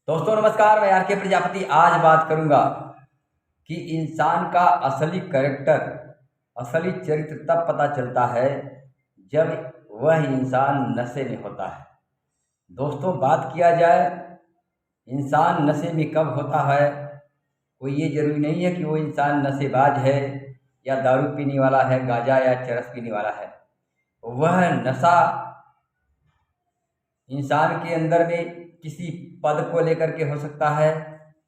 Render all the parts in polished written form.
दोस्तों नमस्कार, मैं आर के प्रजापति आज बात करूंगा कि इंसान का असली कैरेक्टर, असली चरित्र तब पता चलता है जब वह इंसान नशे में होता है। दोस्तों बात किया जाए इंसान नशे में कब होता है, कोई ये जरूरी नहीं है कि वो इंसान नशेबाज है या दारू पीने वाला है, गांजा या चरस पीने वाला है। वह नशा इंसान के अंदर में किसी पद को लेकर के हो सकता है,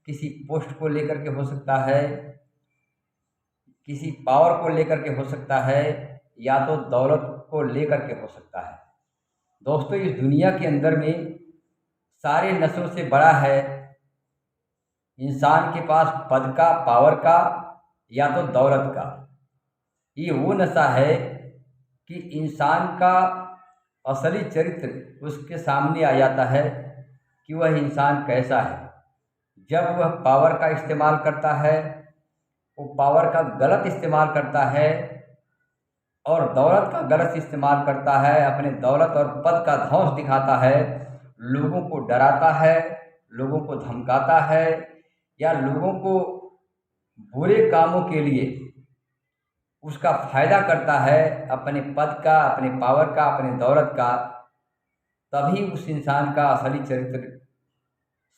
किसी पोस्ट को लेकर के हो सकता है, किसी पावर को लेकर के हो सकता है, या तो दौलत को लेकर के हो सकता है। दोस्तों इस दुनिया के अंदर में सारे नशों से बड़ा है इंसान के पास पद का, पावर का या तो दौलत का। ये वो नशा है कि इंसान का असली चरित्र उसके सामने आ जाता है कि वह इंसान कैसा है। जब वह पावर का इस्तेमाल करता है, वो पावर का गलत इस्तेमाल करता है और दौलत का गलत इस्तेमाल करता है, अपने दौलत और पद का धौंस दिखाता है, लोगों को डराता है, लोगों को धमकाता है या लोगों को बुरे कामों के लिए उसका फायदा करता है, अपने पद का, अपने पावर का, अपने दौलत का, तभी उस इंसान का असली चरित्र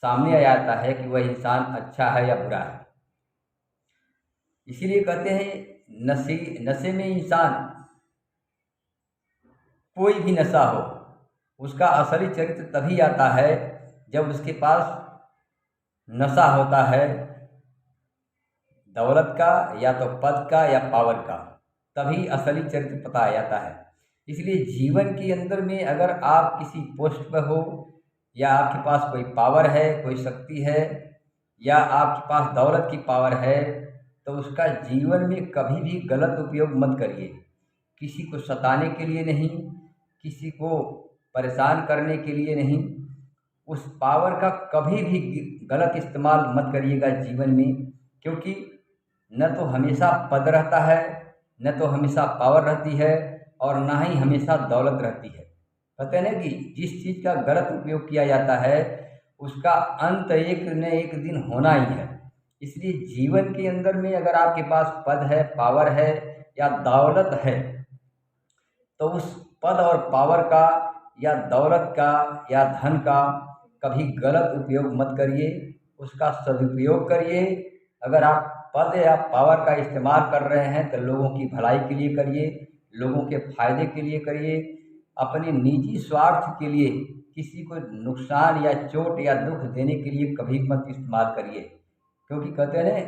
सामने आ जाता है कि वह इंसान अच्छा है या बुरा है। इसीलिए कहते हैं नशे में इंसान, कोई भी नशा हो, उसका असली चरित्र तभी आता है जब उसके पास नशा होता है दौलत का या तो पद का या पावर का, तभी असली चरित्र पता आ जाता है। इसलिए जीवन के अंदर में अगर आप किसी पोस्ट पर हो या आपके पास कोई पावर है, कोई शक्ति है या आपके पास दौलत की पावर है, तो उसका जीवन में कभी भी गलत उपयोग मत करिए। किसी को सताने के लिए नहीं, किसी को परेशान करने के लिए नहीं, उस पावर का कभी भी गलत इस्तेमाल मत करिएगा जीवन में। क्योंकि न तो हमेशा पद रहता है, न तो हमेशा पावर रहती है और ना ही हमेशा दौलत रहती है। कहते हैं ना कि जिस चीज़ का गलत उपयोग किया जाता है उसका अंत एक न एक दिन होना ही है। इसलिए जीवन के अंदर में अगर आपके पास पद है, पावर है या दौलत है, तो उस पद और पावर का या दौलत का या धन का कभी गलत उपयोग मत करिए, उसका सदुपयोग करिए। अगर आप पद या पावर का इस्तेमाल कर रहे हैं तो लोगों की भलाई के लिए करिए, लोगों के फायदे के लिए करिए। अपने निजी स्वार्थ के लिए किसी को नुकसान या चोट या दुख देने के लिए कभी मत इस्तेमाल करिए। क्योंकि कहते हैं ना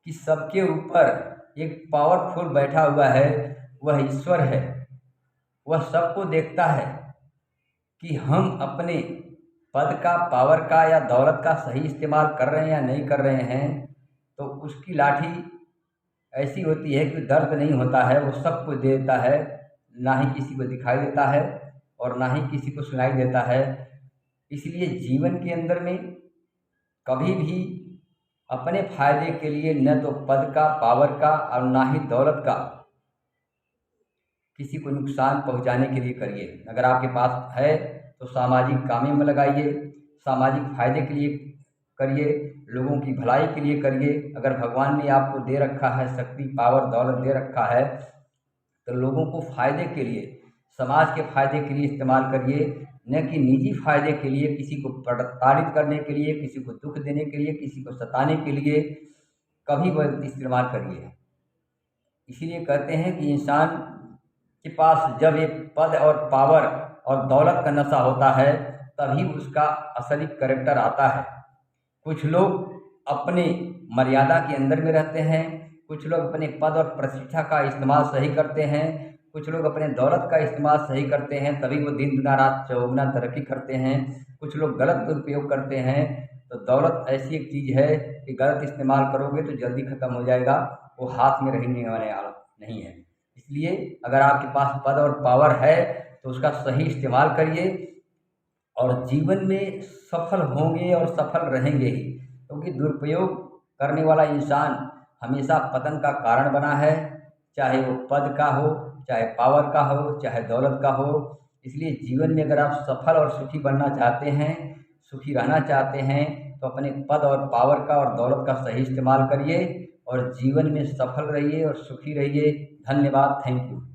कि सबके ऊपर एक पावरफुल बैठा हुआ है, वह ईश्वर है। वह सबको देखता है कि हम अपने पद का, पावर का या दौलत का सही इस्तेमाल कर रहे हैं या नहीं कर रहे हैं। तो उसकी लाठी ऐसी होती है कि दर्द नहीं होता है, वो सबको देता है, ना ही किसी को दिखाई देता है और ना ही किसी को सुनाई देता है। इसलिए जीवन के अंदर में कभी भी अपने फायदे के लिए न तो पद का, पावर का और ना ही दौलत का किसी को नुकसान पहुंचाने के लिए करिए। अगर आपके पास है तो सामाजिक कामों में लगाइए, सामाजिक फायदे के लिए करिए, लोगों की भलाई के लिए करिए। अगर भगवान ने आपको दे रखा है शक्ति, पावर, दौलत दे रखा है, तो लोगों को फायदे के लिए, समाज के फायदे के लिए इस्तेमाल करिए, न कि निजी फायदे के लिए, किसी को प्रताड़ित करने के लिए, किसी को दुख देने के लिए, किसी को सताने के लिए कभी वह इस्तेमाल करिए। इसीलिए कहते हैं कि इंसान के पास जब एक पद और पावर और दौलत का नशा होता है तभी उसका असली कैरेक्टर आता है। कुछ लोग अपने मर्यादा के अंदर में रहते हैं, कुछ लोग अपने पद और प्रतिष्ठा का इस्तेमाल सही करते हैं, कुछ लोग अपने दौलत का इस्तेमाल सही करते हैं, तभी वो दिन दुना रात चौगुना तरक्की करते हैं। कुछ लोग गलत दुरुपयोग करते हैं। तो दौलत ऐसी एक चीज़ है कि गलत इस्तेमाल करोगे तो जल्दी ख़त्म हो जाएगा, वो हाथ में रहने वाले नहीं है। इसलिए अगर आपके पास पद और पावर है तो उसका सही इस्तेमाल करिए और जीवन में सफल होंगे और सफल रहेंगे ही। क्योंकि दुरुपयोग करने वाला इंसान हमेशा पतन का कारण बना है, चाहे वो पद का हो, चाहे पावर का हो, चाहे दौलत का हो। इसलिए जीवन में अगर आप सफल और सुखी बनना चाहते हैं, सुखी रहना चाहते हैं तो अपने पद और पावर का और दौलत का सही इस्तेमाल करिए और जीवन में सफल रहिए और सुखी रहिए। धन्यवाद। Thank you.